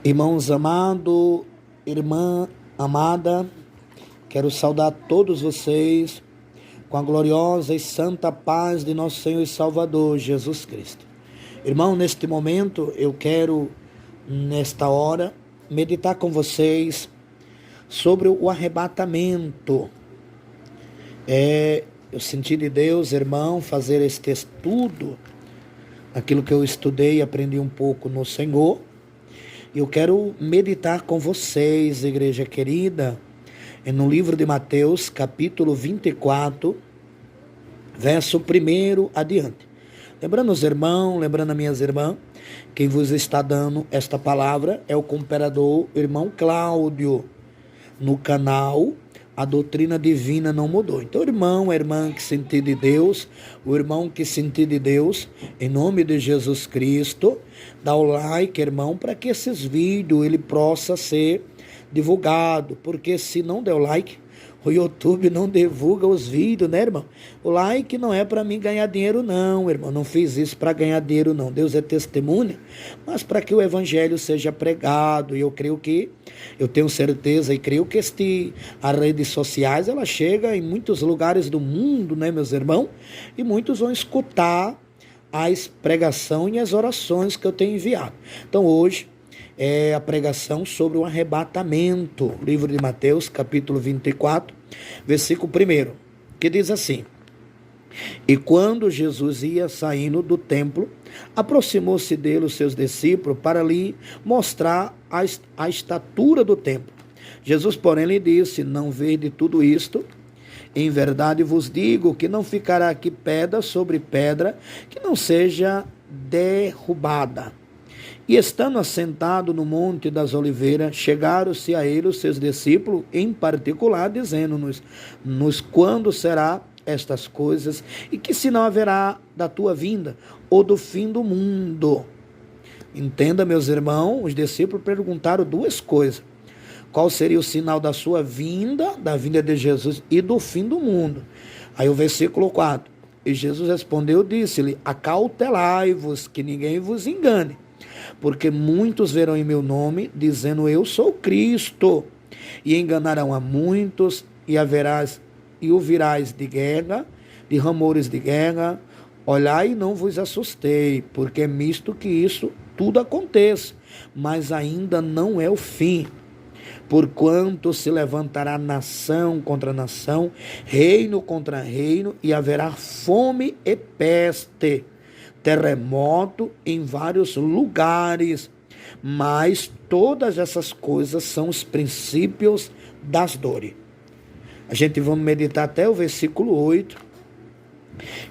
Irmãos amados, irmã amada, quero saudar todos vocês com a gloriosa e santa paz de nosso Senhor e Salvador Jesus Cristo. Irmão, neste momento eu quero, nesta hora, meditar com vocês sobre o arrebatamento. Eu senti de Deus, irmão, fazer este estudo, aquilo que eu estudei e aprendi um pouco no Senhor. Eu quero meditar com vocês, igreja querida, no livro de Mateus, capítulo 24, verso 1 adiante. Lembrando os irmãos, lembrando as minhas irmãs, quem vos está dando esta palavra é o cooperador irmão Cláudio, no canal A Doutrina Divina Não Mudou. Então, irmão, a irmã que sentir de Deus, o irmão que sentir de Deus, em nome de Jesus Cristo, dá o like, irmão, para que esses vídeos ele possa ser divulgado, porque se não der o like, o YouTube não divulga os vídeos, né, irmão? O like não é para mim ganhar dinheiro, não, irmão. Não fiz isso para ganhar dinheiro, não. Deus é testemunha, mas para que o evangelho seja pregado. E eu creio que, eu tenho certeza e creio que as redes sociais, ela chega em muitos lugares do mundo, né, meus irmãos? E muitos vão escutar as pregações e as orações que eu tenho enviado. Então, hoje, é a pregação sobre o arrebatamento, livro de Mateus, capítulo 24, versículo 1, que diz assim: E quando Jesus ia saindo do templo, aproximou-se dele os seus discípulos para lhe mostrar a estatura do templo. Jesus, porém, lhe disse: Não vede tudo isto? Em verdade vos digo que não ficará aqui pedra sobre pedra que não seja derrubada. E estando assentado no Monte das Oliveiras, chegaram-se a ele os seus discípulos, em particular, dizendo-nos quando será estas coisas, e que sinal haverá da tua vinda, ou do fim do mundo. Entenda, meus irmãos, os discípulos perguntaram duas coisas: qual seria o sinal da sua vinda, da vinda de Jesus, e do fim do mundo? Aí o versículo 4, e Jesus respondeu, disse-lhe: acautelai-vos, que ninguém vos engane. Porque muitos verão em meu nome, dizendo eu sou Cristo, e enganarão a muitos, e ouvirás de guerra, de rumores de guerra. Olhai e não vos assustei, porque é misto que isso tudo aconteça, mas ainda não é o fim. Porquanto se levantará nação contra nação, reino contra reino, e haverá fome e peste, terremoto em vários lugares, mas todas essas coisas são os princípios das dores. A gente vai meditar até o versículo 8,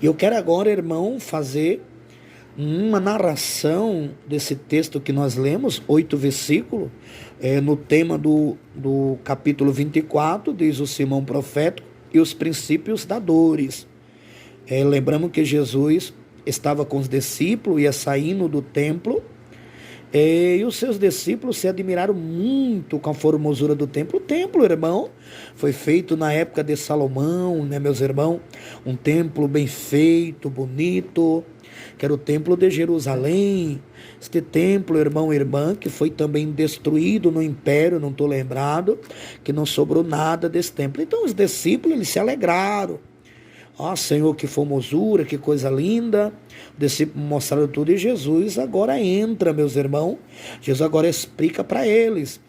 e eu quero agora, irmão, fazer uma narração desse texto que nós lemos, 8 versículos, no tema do capítulo 24, diz o sermão profético, e os princípios das dores. Lembramos que Jesus estava com os discípulos, ia saindo do templo, e os seus discípulos se admiraram muito com a formosura do templo. O templo, irmão, foi feito na época de Salomão, né, meus irmãos? Um templo bem feito, bonito, que era o templo de Jerusalém. Este templo, irmão e irmã, que foi também destruído no império, não estou lembrado, que não sobrou nada desse templo. Então os discípulos, eles se alegraram. Senhor, que formosura, que coisa linda. O discípulo mostraram tudo e Jesus agora entra, meus irmãos. Jesus agora explica para eles.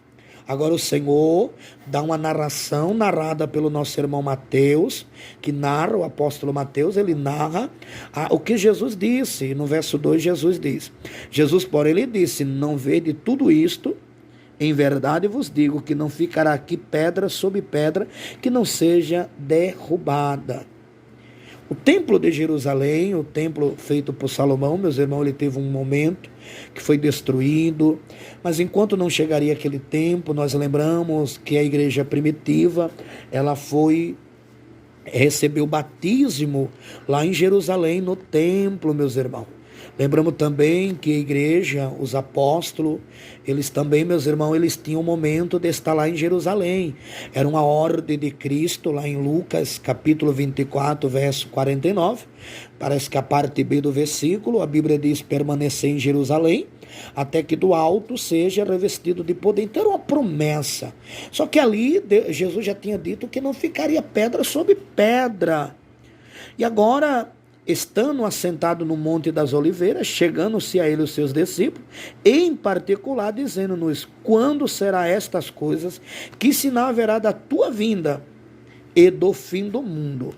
Agora o Senhor dá uma narração narrada pelo nosso irmão Mateus, que narra, o apóstolo Mateus, ele narra o que Jesus disse. No verso 2 Jesus diz: Jesus, porém, ele disse: não vede tudo isto? Em verdade vos digo que não ficará aqui pedra sobre pedra que não seja derrubada. O templo de Jerusalém, o templo feito por Salomão, meus irmãos, ele teve um momento que foi destruído, mas enquanto não chegaria aquele tempo, nós lembramos que a igreja primitiva, ela recebeu batismo lá em Jerusalém, no templo, meus irmãos. Lembramos também que a igreja, os apóstolos, eles também, meus irmãos, eles tinham um momento de estar lá em Jerusalém. Era uma ordem de Cristo, lá em Lucas, capítulo 24, verso 49. Parece que a parte B do versículo, a Bíblia diz permanecer em Jerusalém, até que do alto seja revestido de poder. Então era uma promessa. Só que ali Jesus já tinha dito que não ficaria pedra sobre pedra. E agora, estando assentado no Monte das Oliveiras, chegando-se a ele os seus discípulos, em particular dizendo-nos, quando será estas coisas, que sinal haverá da tua vinda e do fim do mundo?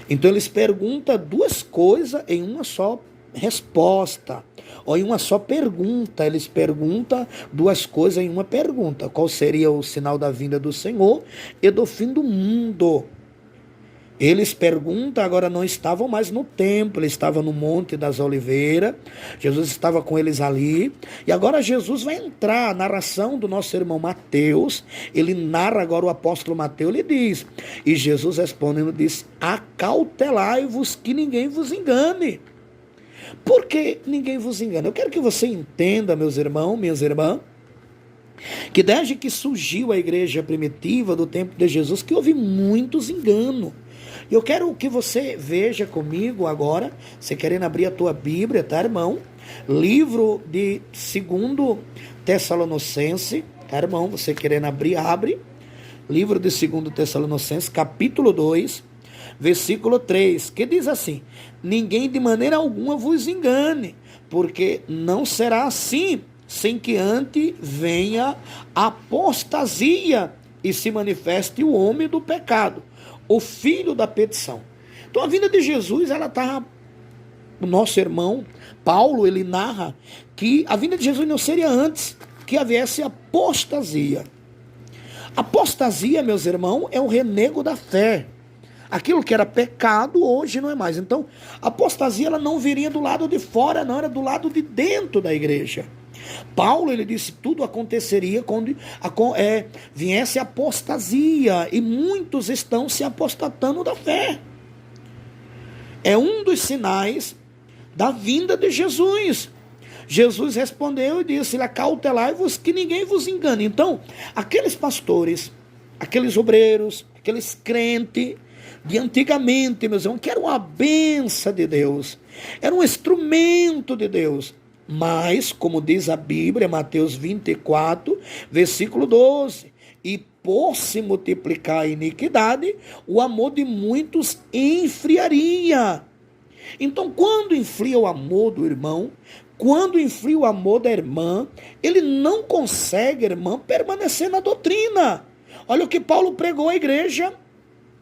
Então eles perguntam duas coisas em uma só resposta, ou em uma só pergunta. Eles perguntam duas coisas em uma pergunta: qual seria o sinal da vinda do Senhor e do fim do mundo? Eles perguntam, agora não estavam mais no templo, eles estavam no Monte das Oliveiras, Jesus estava com eles ali, e agora Jesus vai entrar, a narração do nosso irmão Mateus, ele narra agora o apóstolo Mateus, ele diz, e Jesus respondendo diz, acautelai-vos que ninguém vos engane. Por que ninguém vos engana? Eu quero que você entenda, meus irmãos, minhas irmãs, que desde que surgiu a igreja primitiva do tempo de Jesus, que houve muitos enganos. Eu quero que você veja comigo agora, você querendo abrir a tua Bíblia, tá, irmão? Livro de 2 Tessalonicenses, tá, irmão? Você querendo abrir, abre. Livro de 2 Tessalonicenses, capítulo 2, versículo 3, que diz assim, ninguém de maneira alguma vos engane, porque não será assim, sem que antes venha a apostasia e se manifeste o homem do pecado, o filho da perdição. Então a vinda de Jesus, ela está... O nosso irmão Paulo, ele narra que a vinda de Jesus não seria antes que houvesse apostasia. Apostasia, meus irmãos, é o renego da fé. Aquilo que era pecado, hoje não é mais. Então, a apostasia, ela não viria do lado de fora, não, era do lado de dentro da igreja. Paulo, ele disse, tudo aconteceria quando viesse a apostasia, e muitos estão se apostatando da fé. É um dos sinais da vinda de Jesus. Jesus respondeu e disse, acautelai-vos que ninguém vos engane. Então, aqueles pastores, aqueles obreiros, aqueles crentes de antigamente, meus irmãos, que era uma bênção de Deus, era um instrumento de Deus. Mas, como diz a Bíblia, Mateus 24, versículo 12, e por se multiplicar a iniquidade, o amor de muitos enfriaria. Então, quando enfria o amor do irmão, quando enfria o amor da irmã, ele não consegue, irmã, permanecer na doutrina. Olha o que Paulo pregou à igreja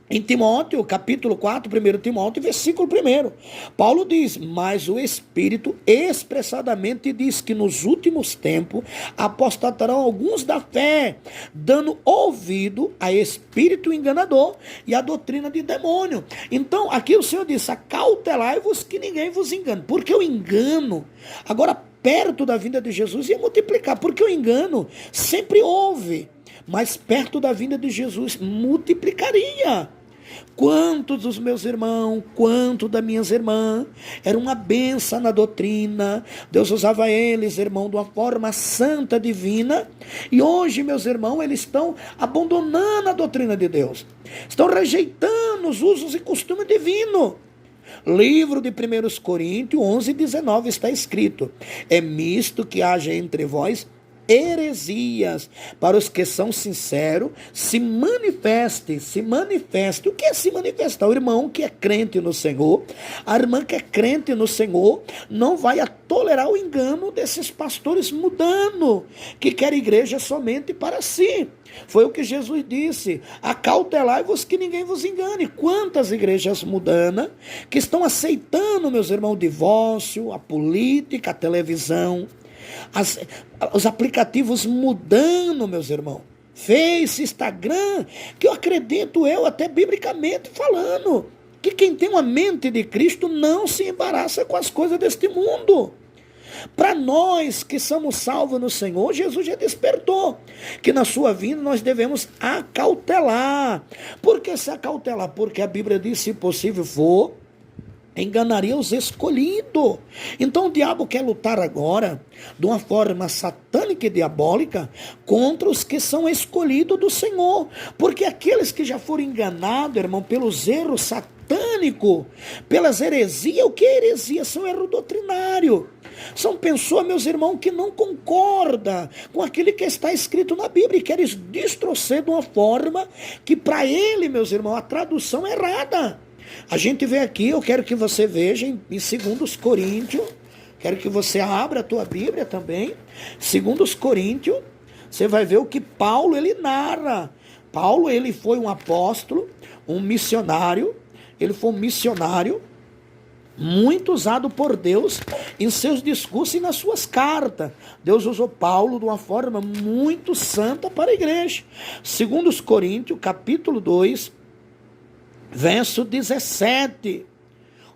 em Timóteo, capítulo 4, 1 Timóteo, versículo 1. Paulo diz, mas o Espírito expressadamente diz que nos últimos tempos apostatarão alguns da fé, dando ouvido a espírito enganador e a doutrina de demônio. Então, aqui o Senhor diz, acautelai-vos que ninguém vos engane. Porque o engano, agora perto da vinda de Jesus, ia multiplicar, porque o engano sempre houve, mas perto da vinda de Jesus multiplicaria. Quantos dos meus irmãos, quanto das minhas irmãs, era uma benção na doutrina, Deus usava eles, irmão, de uma forma santa, divina, e hoje, meus irmãos, eles estão abandonando a doutrina de Deus, estão rejeitando os usos e costumes divinos. Livro de 1 Coríntios 11, 19 está escrito, é misto que haja entre vós heresias, para os que são sinceros, se manifeste. O que é se manifestar? O irmão que é crente no Senhor, a irmã que é crente no Senhor, não vai tolerar o engano desses pastores mudando, que querem igreja somente para si. Foi o que Jesus disse, acautelai-vos que ninguém vos engane. Quantas igrejas mudanas que estão aceitando, meus irmãos, o divórcio, a política, a televisão, os aplicativos mudando, meus irmãos, Face, Instagram, que eu acredito até biblicamente falando, que quem tem uma mente de Cristo não se embaraça com as coisas deste mundo. Para nós que somos salvos no Senhor, Jesus já despertou que na sua vinda nós devemos acautelar. Por que se acautelar? Porque a Bíblia diz, se possível for, enganaria os escolhidos. Então o diabo quer lutar agora, de uma forma satânica e diabólica, contra os que são escolhidos do Senhor. Porque aqueles que já foram enganados, irmão, pelos erros satânicos, pelas heresias, o que é heresia? São erro doutrinário. São pessoas, meus irmãos, que não concordam com aquilo que está escrito na Bíblia e querem distorcer de uma forma que para ele, meus irmãos, a tradução é errada. A gente vê aqui, eu quero que você veja em 2 Coríntios, quero que você abra a tua Bíblia também, 2 Coríntios, você vai ver o que Paulo, ele narra. Paulo, ele foi um apóstolo, um missionário, ele foi um missionário muito usado por Deus em seus discursos e nas suas cartas. Deus usou Paulo de uma forma muito santa para a igreja. 2 Coríntios, capítulo 2, verso 17.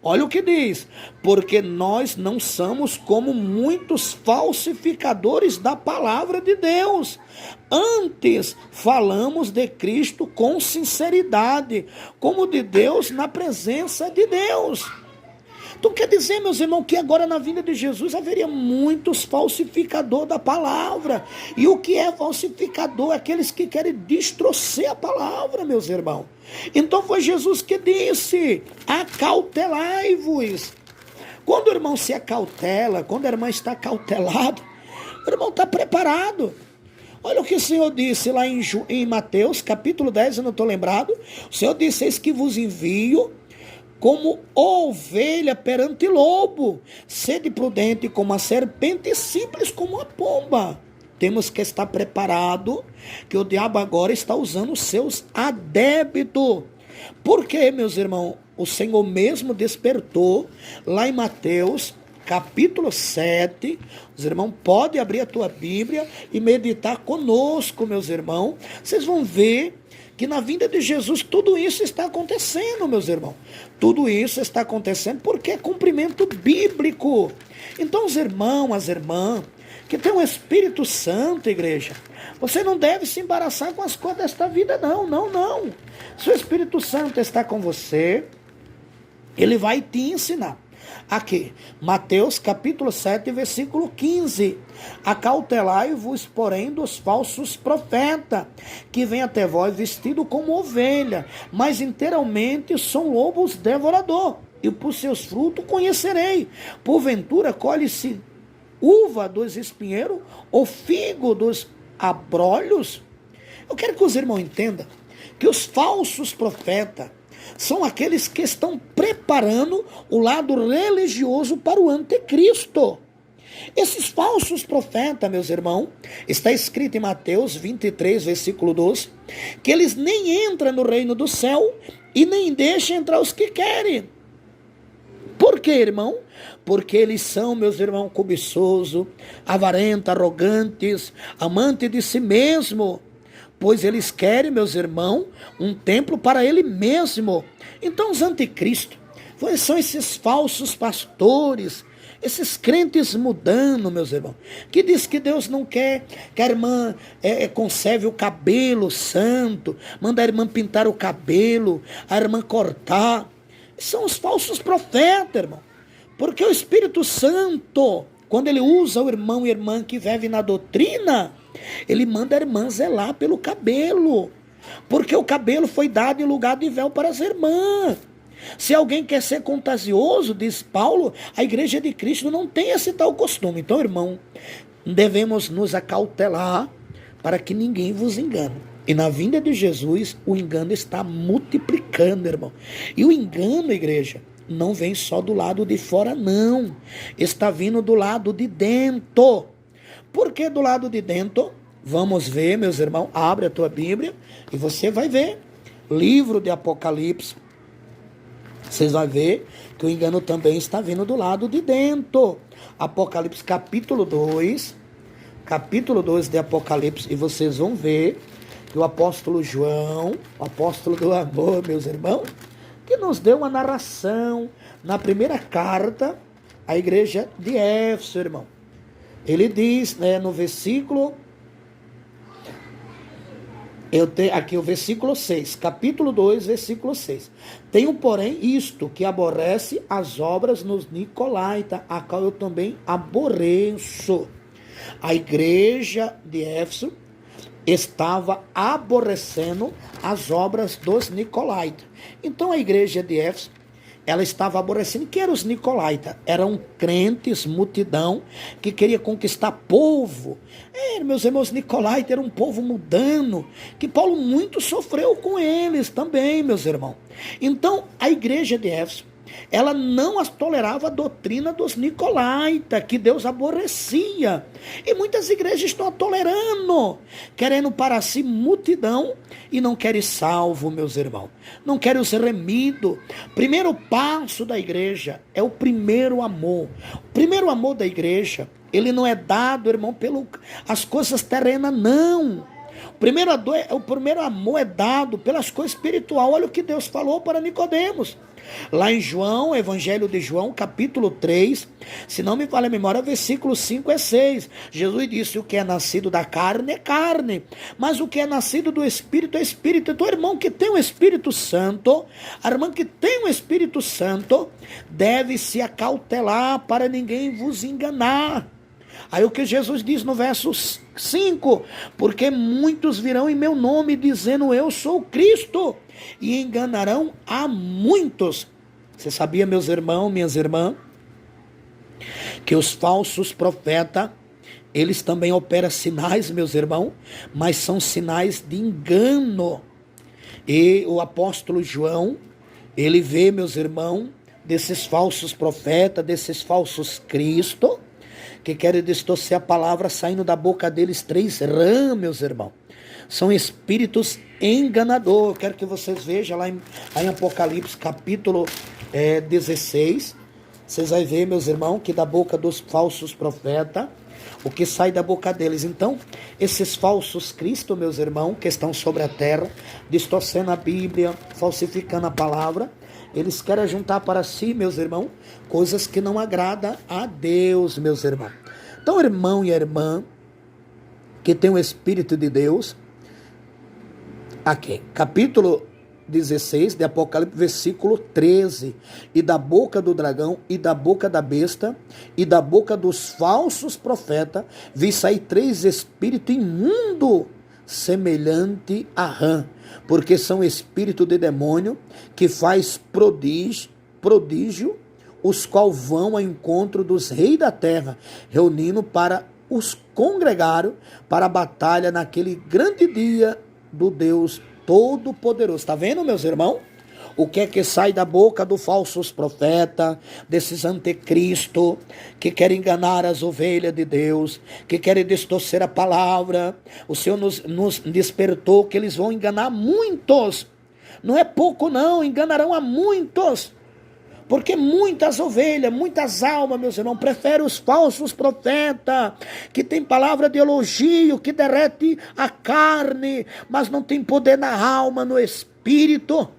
Olha o que diz: porque nós não somos como muitos falsificadores da palavra de Deus. Antes falamos de Cristo com sinceridade, como de Deus na presença de Deus. Então quer dizer, meus irmãos, que agora na vinda de Jesus haveria muitos falsificadores da palavra. E o que é falsificador? Aqueles que querem distorcer a palavra, meus irmãos. Então foi Jesus que disse: acautelai-vos. Quando o irmão se acautela, quando a irmã está cautelado, o irmão está preparado. Olha o que o Senhor disse lá em Mateus, capítulo 10, eu não estou lembrado. O Senhor disse: eis que vos envio como ovelha perante lobo, sede prudente como a serpente e simples como a pomba. Temos que estar preparado, que o diabo agora está usando os seus adébitos. Por quê, meus irmãos? O Senhor mesmo despertou, lá em Mateus, capítulo 7, os irmãos podem abrir a tua Bíblia e meditar conosco, meus irmãos. Vocês vão ver que na vinda de Jesus tudo isso está acontecendo, meus irmãos. Tudo isso está acontecendo porque é cumprimento bíblico. Então os irmãos, as irmãs, que tem um Espírito Santo, igreja, você não deve se embaraçar com as coisas desta vida, não. Se o Espírito Santo está com você, ele vai te ensinar. Aqui, Mateus capítulo 7, versículo 15. Acautelai-vos, porém, dos falsos profetas, que vêm até vós vestido como ovelha, mas inteiramente são lobos devorador. E por seus frutos conhecerei. Porventura colhe-se uva dos espinheiros ou figo dos abrolhos? Eu quero que os irmãos entendam que os falsos profetas são aqueles que estão preparando o lado religioso para o anticristo. Esses falsos profetas, meus irmãos, está escrito em Mateus 23, versículo 12, que eles nem entram no reino do céu e nem deixam entrar os que querem. Por quê, irmão? Porque eles são, meus irmãos, cobiçosos, avarentos, arrogantes, amantes de si mesmo. Pois eles querem, meus irmãos, um templo para ele mesmo. Então os anticristos são esses falsos pastores, esses crentes mudando, meus irmãos, que diz que Deus não quer que a irmã conserve o cabelo santo, manda a irmã pintar o cabelo, a irmã cortar. São os falsos profetas, irmão. Porque o Espírito Santo, quando ele usa o irmão e irmã que vive na doutrina, ele manda a irmã zelar pelo cabelo, porque o cabelo foi dado em lugar de véu para as irmãs. Se alguém quer ser contagioso, diz Paulo, a igreja de Cristo não tem esse tal costume. Então, irmão, devemos nos acautelar para que ninguém vos engane. E na vinda de Jesus, o engano está multiplicando, irmão. E o engano, igreja, não vem só do lado de fora, não. Está vindo do lado de dentro. Por que do lado de dentro? Vamos ver, meus irmãos, abre a tua Bíblia e você vai ver. Livro de Apocalipse. Vocês vão ver que o engano também está vindo do lado de dentro. Apocalipse capítulo 2. Capítulo 2 de Apocalipse. E vocês vão ver que o apóstolo João, o apóstolo do amor, meus irmãos, que nos deu uma narração na primeira carta à igreja de Éfeso, irmão. Ele diz, no versículo Eu tenho aqui o versículo 6, capítulo 2, versículo 6. Tenho, porém, isto, que aborrece as obras nos nicolaita, a qual eu também aborreço. A igreja de Éfeso estava aborrecendo as obras dos nicolaita. Então a igreja de Éfeso, ela estava aborrecendo. Quem eram os nicolaita? Eram crentes, multidão, que queria conquistar povo. Meus irmãos, nicolaita era um povo mudando, que Paulo muito sofreu com eles também, meus irmãos. Então, a igreja de Éfeso, ela não as tolerava a doutrina dos nicolaita, que Deus aborrecia. E muitas igrejas estão tolerando, querendo para si multidão, e não querem salvo, meus irmãos. Não querem ser remido. Primeiro passo da igreja é o primeiro amor. O primeiro amor da igreja, ele não é dado, irmão, pelas coisas terrenas, não. O primeiro amor é dado pelas coisas espirituais. Olha o que Deus falou para Nicodemos. Lá em João, Evangelho de João, capítulo 3, se não me falha a memória, versículo 5 e 6. Jesus disse: o que é nascido da carne é carne, mas o que é nascido do Espírito é Espírito. Então, irmão que tem o Espírito Santo, a irmã que tem o Espírito Santo, deve se acautelar para ninguém vos enganar. Aí o que Jesus diz no verso 5, porque muitos virão em meu nome dizendo eu sou Cristo, e enganarão a muitos. Você sabia, meus irmãos, minhas irmãs, que os falsos profetas, eles também operam sinais, meus irmãos, mas são sinais de engano. E o apóstolo João, ele vê, meus irmãos, desses falsos profetas, desses falsos Cristo, que querem distorcer a palavra, saindo da boca deles 3 rãs, meus irmãos. São espíritos enganadores. Quero que vocês vejam lá em Apocalipse, capítulo 16. Vocês vão ver, meus irmãos, que da boca dos falsos profetas, o que sai da boca deles. Então, esses falsos Cristo, meus irmãos, que estão sobre a terra, distorcendo a Bíblia, falsificando a palavra, eles querem juntar para si, meus irmãos, coisas que não agradam a Deus, meus irmãos. Então, o irmão e a irmã que tem o Espírito de Deus, aqui, capítulo 16 de Apocalipse, versículo 13, e da boca do dragão, e da boca da besta, e da boca dos falsos profetas, vi sair 3 espíritos imundos, semelhante a rã, porque são espírito de demônio, que faz prodígio, os qual vão ao encontro dos reis da terra, reunindo para os congregaram para a batalha naquele grande dia do Deus Todo-Poderoso. Está vendo, meus irmãos? O que é que sai da boca dos falsos profetas, desses anticristo, que querem enganar as ovelhas de Deus, que querem distorcer a palavra. O Senhor nos despertou que eles vão enganar muitos. Não é pouco não, enganarão a muitos. Porque muitas ovelhas, muitas almas, meus irmãos, preferem os falsos profetas, que tem palavra de elogio, que derrete a carne, mas não tem poder na alma, no espírito.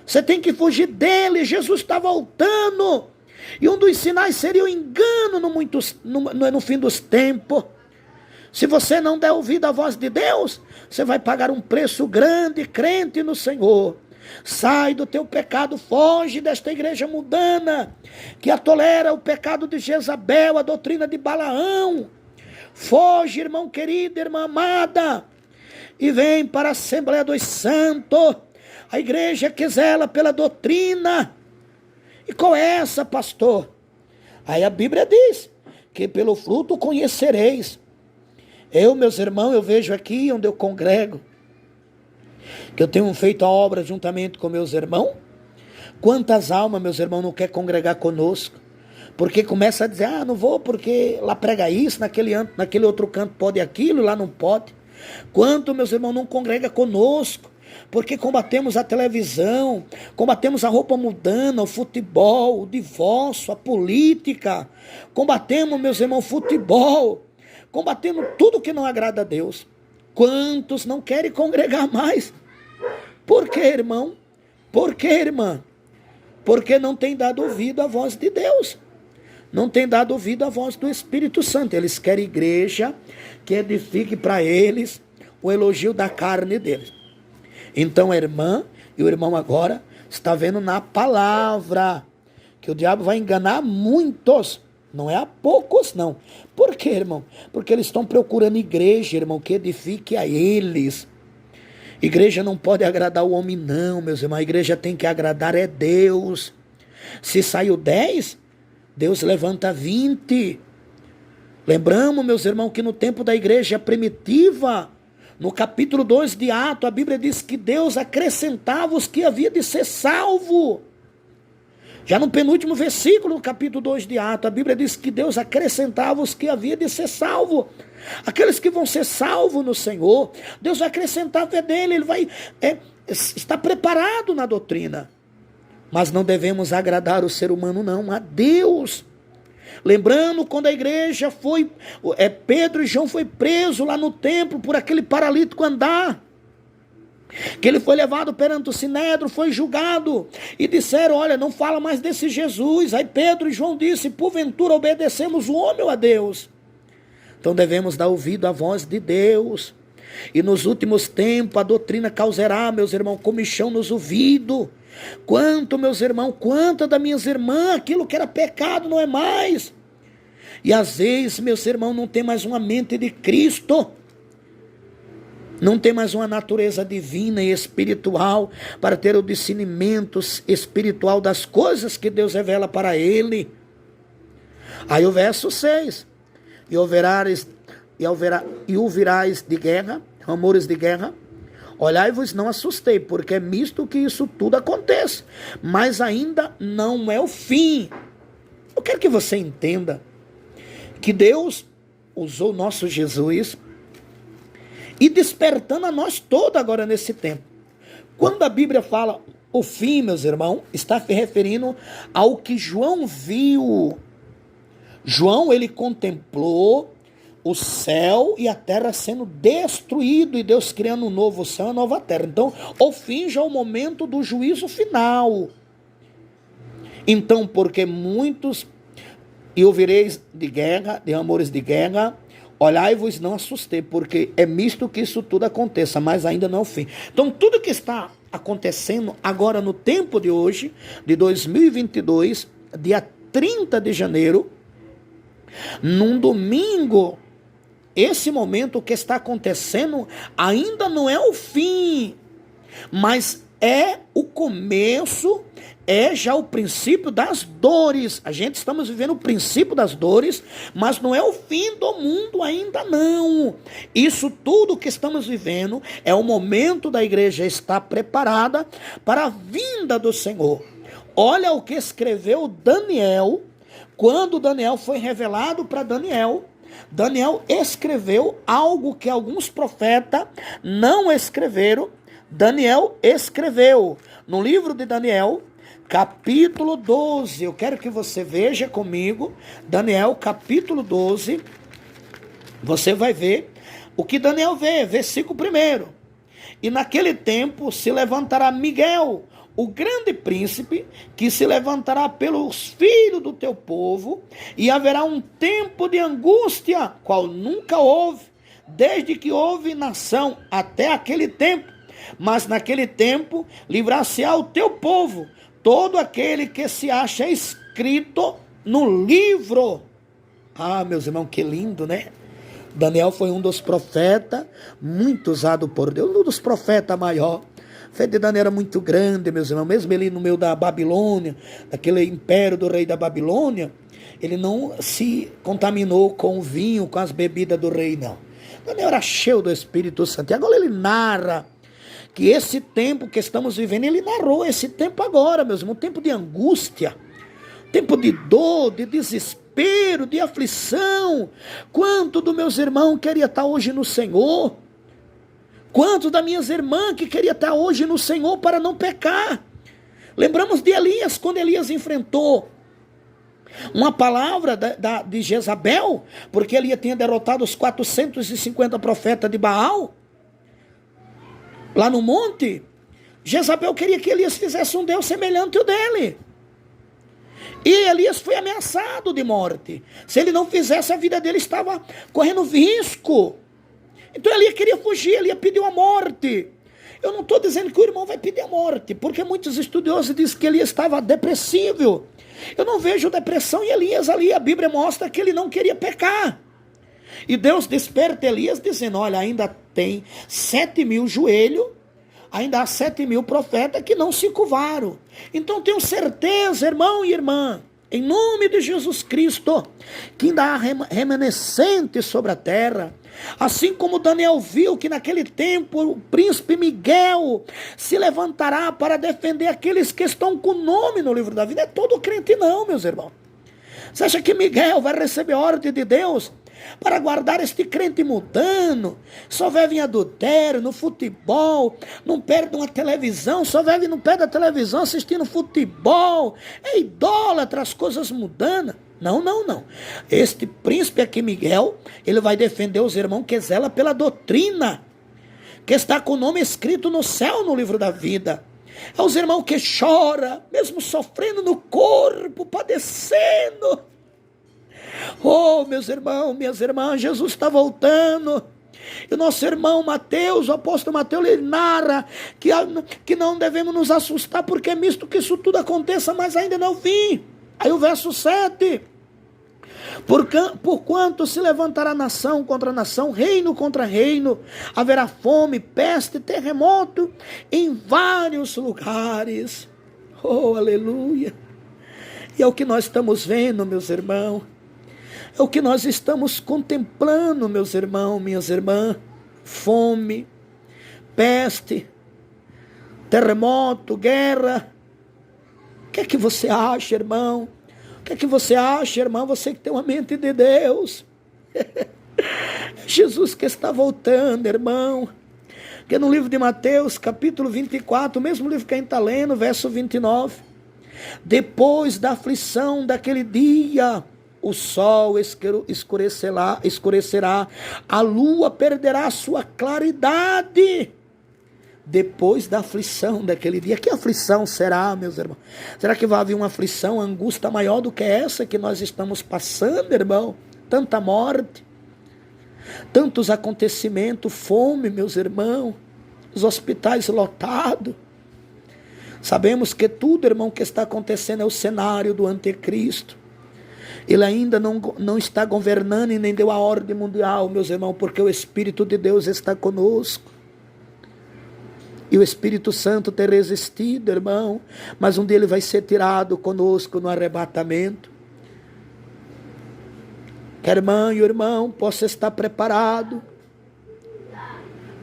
Você tem que fugir dele, Jesus está voltando. E um dos sinais seria o engano no fim dos tempos. Se você não der ouvido à voz de Deus, você vai pagar um preço grande, crente no Senhor. Sai do teu pecado, foge desta igreja mundana, que tolera o pecado de Jezabel, a doutrina de Balaão. Foge, irmão querido, irmã amada, e vem para a Assembleia dos Santos, a igreja que zela pela doutrina. E qual é essa, pastor? Aí a Bíblia diz que pelo fruto conhecereis. Meus irmãos, eu vejo aqui onde eu congrego, que eu tenho feito a obra juntamente com meus irmãos. Quantas almas, meus irmãos, não quer congregar conosco? Porque começa a dizer, não vou porque lá prega isso, naquele outro canto pode aquilo, lá não pode. Quanto, meus irmãos, não congrega conosco? Porque combatemos a televisão, combatemos a roupa mudana, o futebol, o divórcio, a política. Combatemos, meus irmãos, futebol, combatendo tudo que não agrada a Deus. Quantos não querem congregar mais? Por quê, irmão? Por quê, irmã? Porque não tem dado ouvido à voz de Deus. Não tem dado ouvido à voz do Espírito Santo. Eles querem igreja que edifique para eles o elogio da carne deles. Então a irmã e o irmão agora está vendo na palavra que o diabo vai enganar muitos, não é a poucos não. Por quê, irmão? Porque eles estão procurando igreja, irmão, que edifique a eles. Igreja não pode agradar o homem não, meus irmãos, a igreja tem que agradar é Deus. Se saiu 10, Deus levanta 20. Lembramos, meus irmãos, que no tempo da igreja primitiva, no capítulo 2 de Atos, a Bíblia diz que Deus acrescentava os que havia de ser salvo. Já no penúltimo versículo, no capítulo 2 de Atos, a Bíblia diz que Deus acrescentava os que havia de ser salvo. Aqueles que vão ser salvos no Senhor, Deus vai acrescentar a fé dele, ele vai estar preparado na doutrina. Mas não devemos agradar o ser humano não, a Deus. Lembrando quando a igreja foi, Pedro e João foi preso lá no templo por aquele paralítico andar, que ele foi levado perante o Sinédrio, foi julgado, e disseram, olha, não fala mais desse Jesus. Aí Pedro e João disse, porventura obedecemos o homem ou a Deus? Então devemos dar ouvido à voz de Deus. E nos últimos tempos a doutrina causará, meus irmãos, comichão nos ouvidos. Quanto, meus irmãos, quanto das minhas irmãs, aquilo que era pecado não é mais. E às vezes, meus irmãos, não tem mais uma mente de Cristo. Não tem mais uma natureza divina e espiritual para ter o discernimento espiritual das coisas que Deus revela para ele. Aí o verso 6. E ouvirás de guerra, rumores de guerra. Olhai-vos, não assustei, porque é misto que isso tudo aconteça. Mas ainda não é o fim. Eu quero que você entenda que Deus usou o nosso Jesus e despertando a nós todos agora nesse tempo. Quando a Bíblia fala o fim, meus irmãos, está se referindo ao que João viu. João, ele contemplou o céu e a terra sendo destruído e Deus criando um novo céu e uma nova terra. Então, o fim já é o momento do juízo final. Então, porque muitos, e ouvireis de guerra, de rumores de guerra, olhai-vos, não assustei, porque é misto que isso tudo aconteça, mas ainda não é o fim. Então, tudo que está acontecendo agora no tempo de hoje, de 2022, dia 30 de janeiro, num domingo, esse momento que está acontecendo ainda não é o fim, mas é o começo, é já o princípio das dores. A gente estamos vivendo o princípio das dores, mas não é o fim do mundo ainda não. Isso tudo que estamos vivendo é o momento da igreja estar preparada para a vinda do Senhor. Olha o que escreveu Daniel, quando Daniel foi revelado para Daniel. Daniel escreveu algo que alguns profetas não escreveram. Daniel escreveu no livro de Daniel, capítulo 12. Eu quero que você veja comigo, Daniel capítulo 12. Você vai ver o que Daniel vê, versículo 1. E naquele tempo se levantará Miguel, o grande príncipe, que se levantará pelos filhos do teu povo, e haverá um tempo de angústia, qual nunca houve, desde que houve nação até aquele tempo. Mas naquele tempo livrar-se-á o teu povo, todo aquele que se acha escrito no livro. Ah, meus irmãos, que lindo, né? Daniel foi um dos profetas, muito usado por Deus, um dos profetas maior. A fé de Daniel era muito grande, meus irmãos, mesmo ele no meio da Babilônia, daquele império do rei da Babilônia, ele não se contaminou com o vinho, com as bebidas do rei, não. Daniel era cheio do Espírito Santo. E agora ele narra que esse tempo que estamos vivendo, ele narrou esse tempo agora, meus irmãos, um tempo de angústia, tempo de dor, de desespero, de aflição. Quanto dos meus irmãos queria estar hoje no Senhor? Quantos das minhas irmãs que queria estar hoje no Senhor para não pecar? Lembramos de Elias, quando Elias enfrentou uma palavra de Jezabel, porque ele tinha derrotado os 450 profetas de Baal, lá no monte. Jezabel queria que Elias fizesse um Deus semelhante ao dele. E Elias foi ameaçado de morte. Se ele não fizesse, a vida dele estava correndo risco. Então Elias queria fugir, Elias pediu a morte. Eu não estou dizendo que o irmão vai pedir a morte, porque muitos estudiosos dizem que Elias estava depressivo. Eu não vejo depressão em Elias ali, a Bíblia mostra que ele não queria pecar. E Deus desperta Elias dizendo, olha, ainda tem 7.000 joelhos, ainda há 7.000 profetas que não se curvaram. Então tenho certeza, irmão e irmã, em nome de Jesus Cristo, que ainda há remanescente sobre a terra. Assim como Daniel viu que naquele tempo o príncipe Miguel se levantará para defender aqueles que estão com nome no livro da vida. É todo crente não, meus irmãos. Você acha que Miguel vai receber ordem de Deus para guardar este crente mundano? Só vive em adultério, no futebol, não perde uma televisão, só vive no pé da televisão assistindo futebol, é idólatra, as coisas mundanas. Não, não, não. Este príncipe aqui, Miguel, ele vai defender os irmãos que zela pela doutrina, que está com o nome escrito no céu, no livro da vida. É os irmãos que choram, mesmo sofrendo no corpo, padecendo. Oh, meus irmãos, minhas irmãs, Jesus está voltando. E o nosso irmão Mateus, o apóstolo Mateus, ele narra que não devemos nos assustar, porque é misto que isso tudo aconteça, mas ainda não vim. Aí o verso 7. Porquanto se levantará nação contra nação, reino contra reino, haverá fome, peste, terremoto em vários lugares. Oh, aleluia. E é o que nós estamos vendo, meus irmãos. É o que nós estamos contemplando, meus irmãos, minhas irmãs. Fome, peste, terremoto, guerra. O que é que você acha, irmão? O que é que você acha, irmão? Você que tem uma mente de Deus. Jesus que está voltando, irmão. Que no livro de Mateus, capítulo 24, o mesmo livro que a gente está lendo, verso 29. Depois da aflição daquele dia, o sol escurecerá, a lua perderá a sua claridade. Depois da aflição daquele dia. Que aflição será, meus irmãos? Será que vai haver uma aflição, angústia maior do que essa que nós estamos passando, irmão? Tanta morte, tantos acontecimentos, fome, meus irmãos, os hospitais lotados. Sabemos que tudo, irmão, que está acontecendo é o cenário do anticristo. Ele ainda não está governando e nem deu a ordem mundial, meus irmãos, porque o Espírito de Deus está conosco. E o Espírito Santo tem resistido, irmão, mas um dia ele vai ser tirado conosco no arrebatamento. Que a irmã e o irmão possa estar preparado,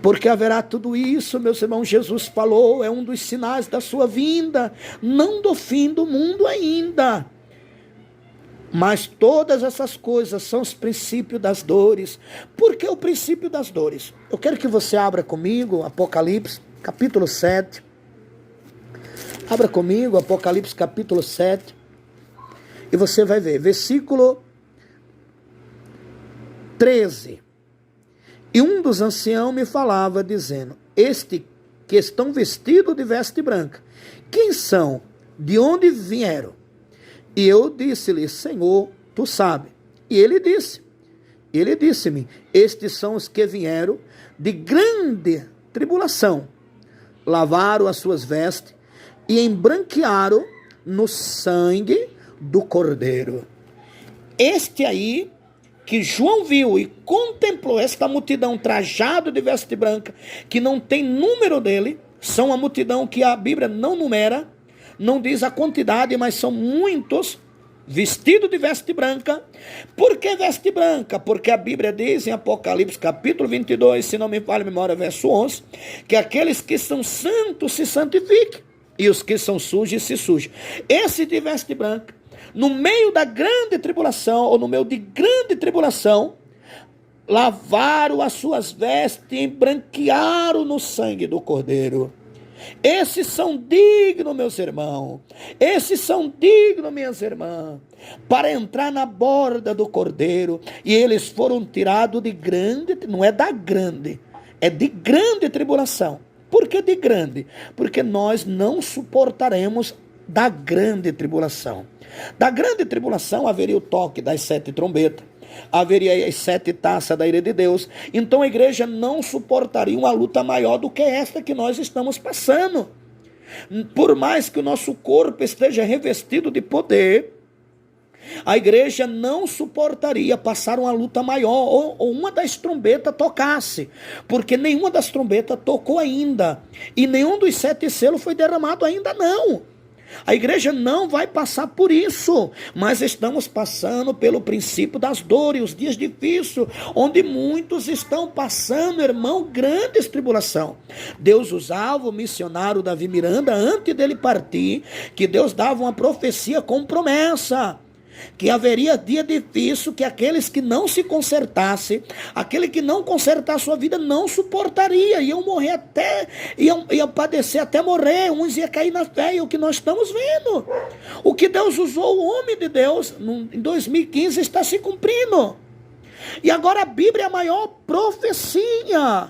porque haverá tudo isso, meus irmãos. Jesus falou, é um dos sinais da sua vinda, não do fim do mundo ainda. Mas todas essas coisas são os princípios das dores. Por que o princípio das dores? Eu quero que você abra comigo Apocalipse, capítulo 7. Abra comigo Apocalipse, capítulo 7. E você vai ver, versículo 13. E um dos anciãos me falava, dizendo, este que estão vestidos de veste branca, quem são? De onde vieram? E eu disse-lhe, Senhor, tu sabes. E ele disse-me, estes são os que vieram de grande tribulação, lavaram as suas vestes e embranquearam no sangue do Cordeiro. Este aí, que João viu e contemplou esta multidão trajada de veste branca, que não tem número dele, são a multidão que a Bíblia não numera, não diz a quantidade, mas são muitos, vestidos de veste branca. Por que veste branca? Porque a Bíblia diz em Apocalipse capítulo 22, se não me falha a memória, verso 11, que aqueles que são santos se santifiquem, e os que são sujos se sujem. Esse de veste branca, no meio da grande tribulação, ou no meio de grande tribulação, lavaram as suas vestes e embranquearam no sangue do Cordeiro. Esses são dignos, meus irmãos, esses são dignos, minhas irmãs, para entrar na borda do Cordeiro. E eles foram tirados de grande, não é da grande, é de grande tribulação. Por que de grande? Porque nós não suportaremos da grande tribulação. Da grande tribulação haveria o toque das 7 trombetas, haveria as 7 taças da ira de Deus. Então a igreja não suportaria uma luta maior do que esta que nós estamos passando. Por mais que o nosso corpo esteja revestido de poder, a igreja não suportaria passar uma luta maior ou uma das trombetas tocasse, porque nenhuma das trombetas tocou ainda, e nenhum dos 7 selos foi derramado ainda não. A igreja não vai passar por isso, mas estamos passando pelo princípio das dores, os dias difíceis, onde muitos estão passando, irmão, grandes tribulação. Deus usava o missionário Davi Miranda antes dele partir, que Deus dava uma profecia com promessa, que haveria dia difícil, que aqueles que não se consertassem, aquele que não consertasse sua vida não suportaria, iam morrer até, iam padecer até morrer, uns iam cair na fé, e o que nós estamos vendo, o que Deus usou o homem de Deus em 2015 está se cumprindo. E agora a Bíblia é a maior profecia,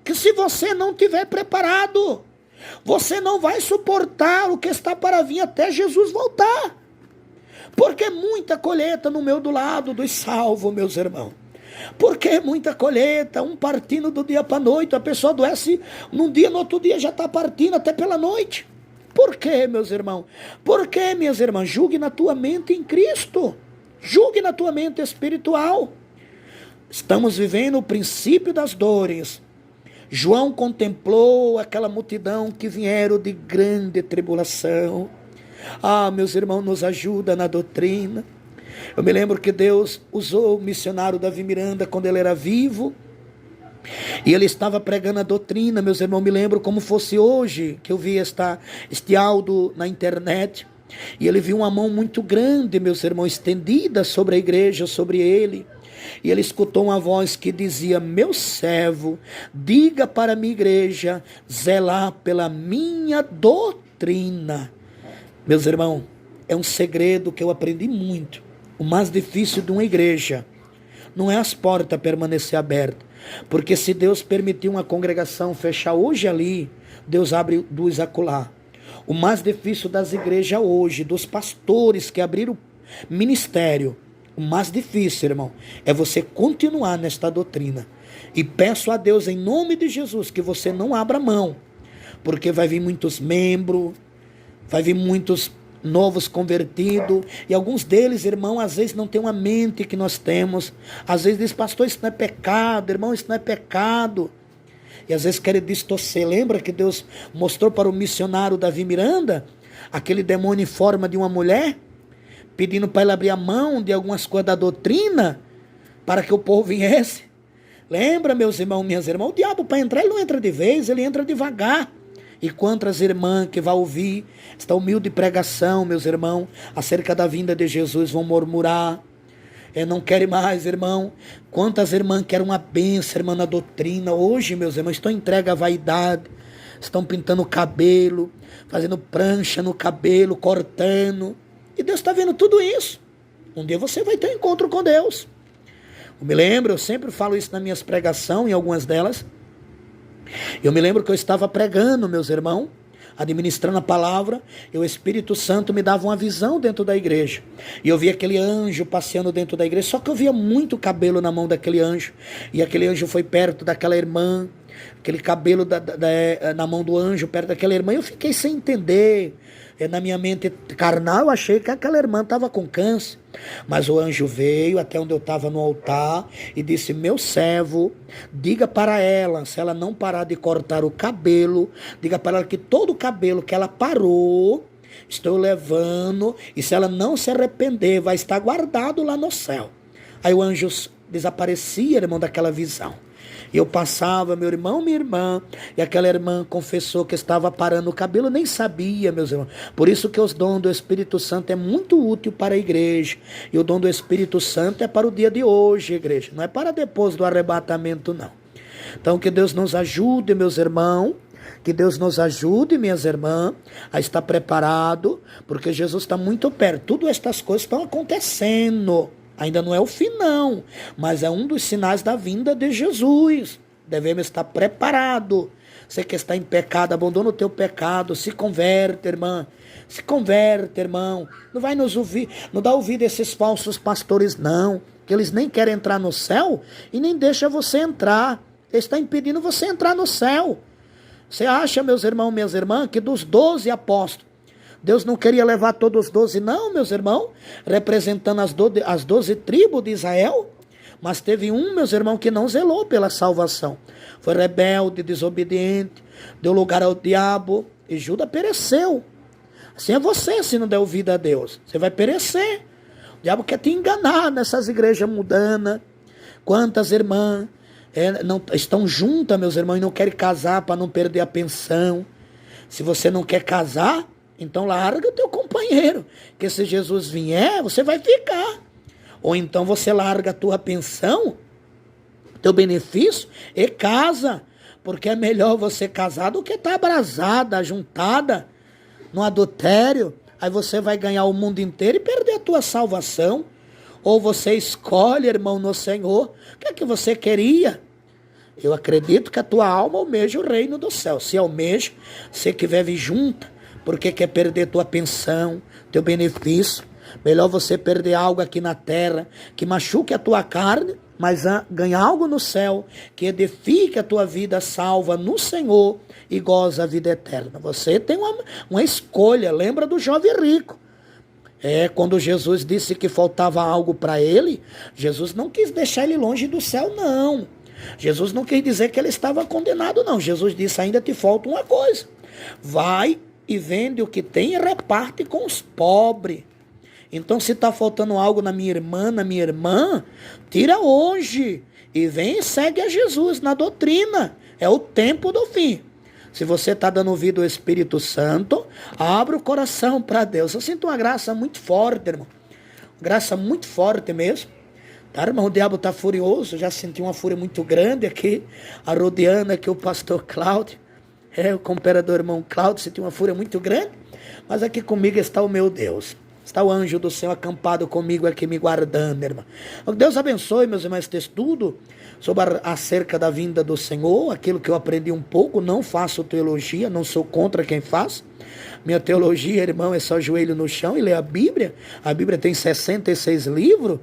que se você não tiver preparado, você não vai suportar o que está para vir até Jesus voltar. Porque muita colheita no meio do lado dos salvos, meus irmãos. Porque muita colheita, um partindo do dia para a noite, a pessoa adoece num dia, no outro dia já está partindo até pela noite. Por quê, meus irmãos? Por quê, minhas irmãs? Julgue na tua mente em Cristo. Julgue na tua mente espiritual. Estamos vivendo o princípio das dores. João contemplou aquela multidão que vieram de grande tribulação. Ah, meus irmãos, nos ajuda na doutrina. Eu me lembro que Deus usou o missionário Davi Miranda quando ele era vivo, e ele estava pregando a doutrina. Meus irmãos, me lembro como fosse hoje, que eu vi este áudio na internet, e ele viu uma mão muito grande, meus irmãos, estendida sobre a igreja, sobre ele, e ele escutou uma voz que dizia: meu servo, diga para a minha igreja zelar pela minha doutrina. Meus irmãos, é um segredo que eu aprendi muito. O mais difícil de uma igreja não é as portas permanecer abertas, porque se Deus permitir uma congregação fechar hoje ali, Deus abre 2 acolá. O mais difícil das igrejas hoje, dos pastores que abriram ministério, o mais difícil, irmão, é você continuar nesta doutrina. E peço a Deus em nome de Jesus que você não abra mão, porque vai vir muitos membros, vai vir muitos novos convertidos, e alguns deles, irmão, às vezes não tem uma mente que nós temos, às vezes diz: pastor, isso não é pecado, irmão, isso não é pecado, e às vezes querem distorcer. Lembra que Deus mostrou para o missionário Davi Miranda, aquele demônio em forma de uma mulher, pedindo para ele abrir a mão de algumas coisas da doutrina, para que o povo viesse? Lembra, meus irmãos, minhas irmãs, o diabo para entrar, ele não entra de vez, ele entra devagar. E quantas irmãs que vão ouvir esta humilde pregação, meus irmãos, acerca da vinda de Jesus, vão murmurar, não querem mais, irmão. Quantas irmãs querem uma bênção, irmã, na doutrina? Hoje, meus irmãos, estão entregues à vaidade, estão pintando o cabelo, fazendo prancha no cabelo, cortando. E Deus está vendo tudo isso. Um dia você vai ter um encontro com Deus. Eu me lembro, eu sempre falo isso nas minhas pregações, em algumas delas. Eu me lembro que eu estava pregando, meus irmãos, administrando a palavra, e o Espírito Santo me dava uma visão dentro da igreja. E eu via aquele anjo passeando dentro da igreja, só que eu via muito cabelo na mão daquele anjo. E aquele anjo foi perto daquela irmã, aquele cabelo na mão do anjo, perto daquela irmã. Eu fiquei sem entender. Na minha mente carnal, eu achei que aquela irmã estava com câncer. Mas o anjo veio até onde eu estava no altar e disse: meu servo, diga para ela, se ela não parar de cortar o cabelo, diga para ela que todo o cabelo que ela parou, estou levando, e se ela não se arrepender, vai estar guardado lá no céu. Aí o anjo desaparecia, irmão, daquela visão. E eu passava, meu irmão, minha irmã, e aquela irmã confessou que estava parando o cabelo, nem sabia, meus irmãos. Por isso que os dons do Espírito Santo é muito útil para a igreja. E o dom do Espírito Santo é para o dia de hoje, igreja. Não é para depois do arrebatamento, não. Então, que Deus nos ajude, meus irmãos. Que Deus nos ajude, minhas irmãs, a estar preparado, porque Jesus está muito perto. Tudo estas coisas estão acontecendo. Ainda não é o fim, não, mas é um dos sinais da vinda de Jesus. devemos estar preparados. Você que está em pecado, abandona o teu pecado, se converte, irmã. Se converte, irmão. Não vai nos ouvir, não dá ouvido a esses falsos pastores, não. Que eles nem querem entrar no céu e nem deixam você entrar. Eles estão impedindo você entrar no céu. Você acha, meus irmãos, minhas irmãs, que dos 12 apóstolos, Deus não queria levar todos os 12, não, meus irmãos, representando as 12 tribos de Israel? Mas teve um, meus irmãos, que não zelou pela salvação. Foi rebelde, desobediente, deu lugar ao diabo e Judas pereceu. Assim é você, se não der ouvido a Deus. Você vai perecer. O diabo quer te enganar nessas igrejas mundanas. Quantas irmãs não estão juntas, meus irmãos, e não querem casar para não perder a pensão. Se você não quer casar, então larga o teu companheiro. Porque se Jesus vier, você vai ficar. Ou então você larga a tua pensão, teu benefício, e casa. Porque é melhor você casar do que estar abrasada, juntada, no adultério. Aí você vai ganhar o mundo inteiro e perder a tua salvação. Ou você escolhe, irmão, no Senhor, o que é que você queria? Eu acredito que a tua alma almeja o reino do céu. Se almeja, você que vive junta, porque quer perder tua pensão, teu benefício. Melhor você perder algo aqui na terra, que machuque a tua carne, mas ganhar algo no céu, que edifique a tua vida salva no Senhor e goza a vida eterna. Você tem uma escolha, lembra do jovem rico. Quando Jesus disse que faltava algo para ele, Jesus não quis deixar ele longe do céu, não. Jesus não quis dizer que ele estava condenado, não. Jesus disse, ainda te falta uma coisa. Vai e vende o que tem e reparte com os pobres. Então, se está faltando algo na minha irmã, tira hoje. E vem e segue a Jesus na doutrina. É o tempo do fim. Se você está dando ouvido ao Espírito Santo, abre o coração para Deus. Eu sinto uma graça muito forte, irmão. Graça muito forte mesmo. Tá, irmão? O diabo está furioso. Já senti uma fúria muito grande aqui, rodeando aqui o pastor Cláudio. O comperador irmão Cláudio, senti uma fúria muito grande. Mas aqui comigo está o meu Deus. Está o anjo do Senhor acampado comigo aqui me guardando, irmão. Deus abençoe, meus irmãos, este estudo sobre acerca da vinda do Senhor, aquilo que eu aprendi um pouco. Não faço teologia, não sou contra quem faz. Minha teologia, irmão, é só joelho no chão e ler a Bíblia. A Bíblia tem 66 livros.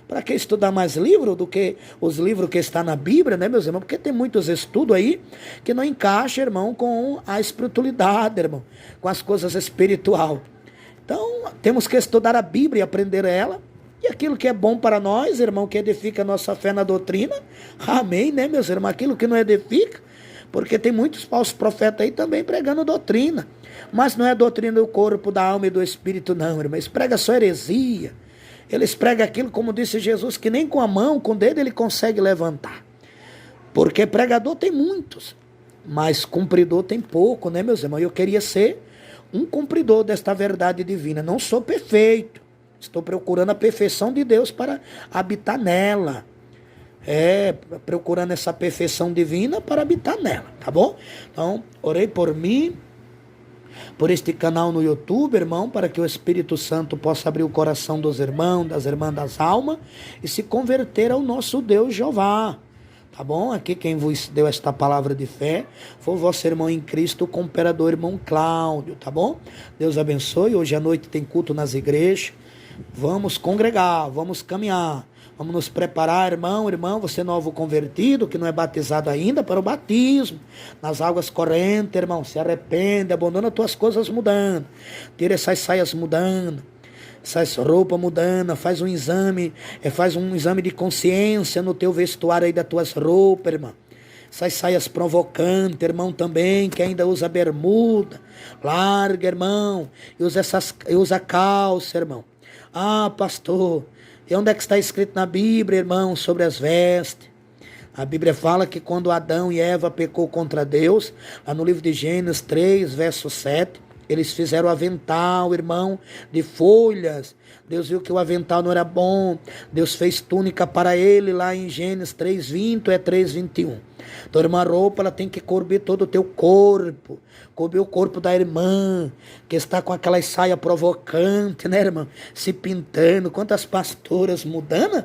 Para que estudar mais livro do que os livros que estão na Bíblia, né, meus irmãos? Porque tem muitos estudos aí que não encaixam, irmão, com a espiritualidade, irmão, com as coisas espirituais. Então, temos que estudar a Bíblia e aprender ela. E aquilo que é bom para nós, irmão, que edifica a nossa fé na doutrina, amém, né, meus irmãos? Aquilo que não edifica, porque tem muitos falsos profetas aí também pregando doutrina. Mas não é doutrina do corpo, da alma e do espírito, não, irmão. Eles pregam só heresia. Eles pregam aquilo, como disse Jesus, que nem com a mão, com o dedo ele consegue levantar. Porque pregador tem muitos, mas cumpridor tem pouco, né, meus irmãos? Eu queria ser um cumpridor desta verdade divina. Não sou perfeito. Estou procurando a perfeição de Deus para habitar nela. Procurando essa perfeição divina para habitar nela, tá bom? Então, orei por mim, por este canal no YouTube, irmão, para que o Espírito Santo possa abrir o coração dos irmãos, das irmãs das almas, e se converter ao nosso Deus Jeová. Tá bom? Aqui quem vos deu esta palavra de fé foi o vosso irmão em Cristo, o comperador irmão Cláudio, tá bom? Deus abençoe. Hoje à noite tem culto nas igrejas. Vamos congregar, vamos caminhar. Vamos nos preparar, irmão, você novo convertido, que não é batizado ainda, para o batismo. Nas águas correntes, irmão, se arrepende, abandona tuas coisas mudando. Tira essas saias mudando. Essas roupas mudando, faz um exame de consciência no teu vestuário aí das tuas roupas, irmão. Essas saias provocantes, irmão, também, que ainda usa bermuda, larga, irmão, e usa calça, irmão. Ah, pastor, e onde é que está escrito na Bíblia, irmão, sobre as vestes? A Bíblia fala que quando Adão e Eva pecou contra Deus, lá no livro de Gênesis 3, verso 7, eles fizeram o avental, irmão, de folhas. Deus viu que o avental não era bom. Deus fez túnica para ele lá em Gênesis 3:20 ou 3:21. Então, irmã, a roupa ela tem que cobrir todo o teu corpo. Cobrir o corpo da irmã, que está com aquela saia provocante, né, irmã? Se pintando. Quantas pastoras mudando,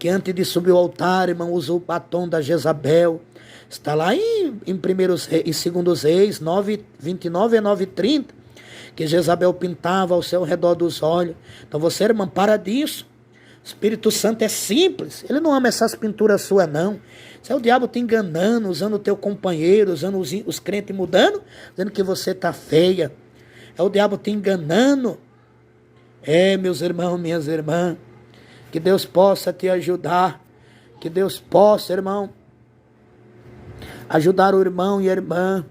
que antes de subir ao altar, irmão, usou o batom da Jezabel. Está lá em 2 Reis 9, 29 a 9:30, que Jezabel pintava ao seu redor dos olhos. Então você, irmão, para disso. O Espírito Santo é simples, ele não ama essas pinturas suas não. Se é o diabo te enganando, usando o teu companheiro, usando os crentes mudando, dizendo que você está feia. É o diabo te enganando. Meus irmãos, minhas irmãs, que Deus possa te ajudar, que Deus possa, irmão, ajudar o irmão e a irmã,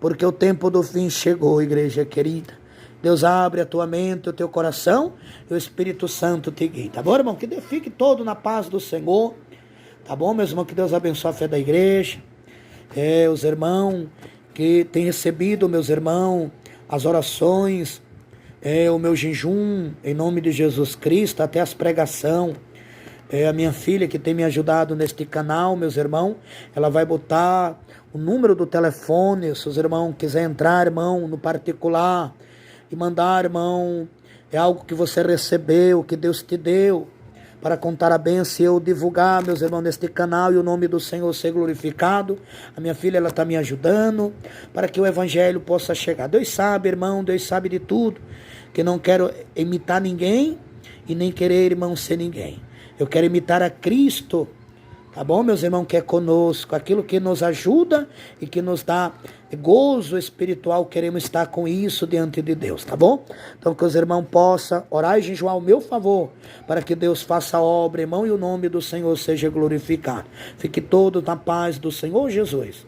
porque o tempo do fim chegou, igreja querida. Deus abre a tua mente, o teu coração, e o Espírito Santo te guie, tá bom, irmão? Que fique todo na paz do Senhor, tá bom, meus irmãos? Que Deus abençoe a fé da igreja, os irmãos que têm recebido, meus irmãos, as orações, o meu jejum, em nome de Jesus Cristo, até as pregações. A minha filha que tem me ajudado neste canal, meus irmãos, ela vai botar o número do telefone, se os irmãos quiserem entrar, irmão, no particular, e mandar, irmão, é algo que você recebeu, que Deus te deu, para contar a bênção e eu divulgar, meus irmãos, neste canal e o nome do Senhor ser glorificado. A minha filha, ela está me ajudando, para que o evangelho possa chegar. Deus sabe, irmão, Deus sabe de tudo, que não quero imitar ninguém e nem querer, irmão, ser ninguém. Eu quero imitar a Cristo, tá bom, meus irmãos, que é conosco, aquilo que nos ajuda e que nos dá gozo espiritual, queremos estar com isso diante de Deus, tá bom? Então que os irmãos possam orar e jejuar ao meu favor, para que Deus faça a obra, irmão, e o nome do Senhor seja glorificado. Fique todos na paz do Senhor Jesus.